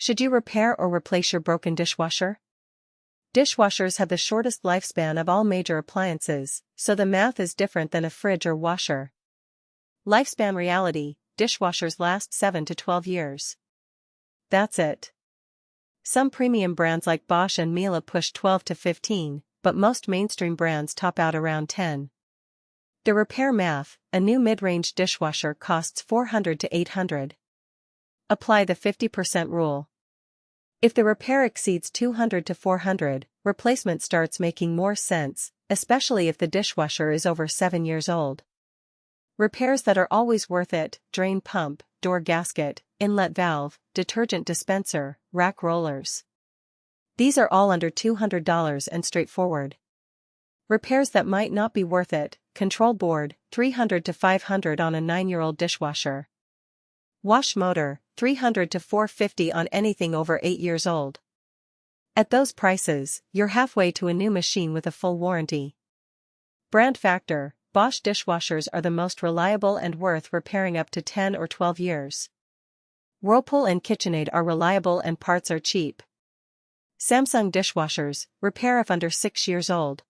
Should you repair or replace your broken dishwasher? Dishwashers have the shortest lifespan of all major appliances, so the math is different than a fridge or washer. Lifespan reality: dishwashers last 7 to 12 years. That's it. Some premium brands like Bosch and Miele push 12 to 15, but most mainstream brands top out around 10. The repair math: a new mid-range dishwasher costs $400 to $800. Apply the 50% rule. If the repair exceeds $200 to $400, replacement starts making more sense, especially if the dishwasher is over 7 years old. Repairs that are always worth it: drain pump, door gasket, inlet valve, detergent dispenser, rack rollers. These are all under $200 and straightforward. Repairs that might not be worth it: control board, $300 to $500 on a 9-year-old dishwasher. Wash motor, $300 to $450 on anything over 8 years old. At those prices, you're halfway to a new machine with a full warranty. Brand factor: Bosch dishwashers are the most reliable and worth repairing up to 10 or 12 years. Whirlpool and KitchenAid are reliable and parts are cheap. Samsung dishwashers, repair if under 6 years old.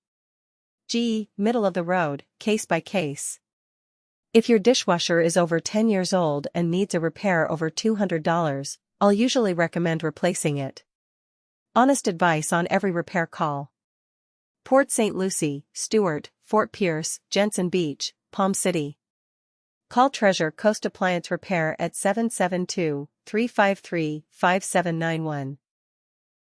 GE, middle of the road, case by case. If your dishwasher is over 10 years old and needs a repair over $200, I'll usually recommend replacing it. Honest advice on every repair call. Port St. Lucie, Stewart, Fort Pierce, Jensen Beach, Palm City. Call Treasure Coast Appliance Repair at 772-353-5791.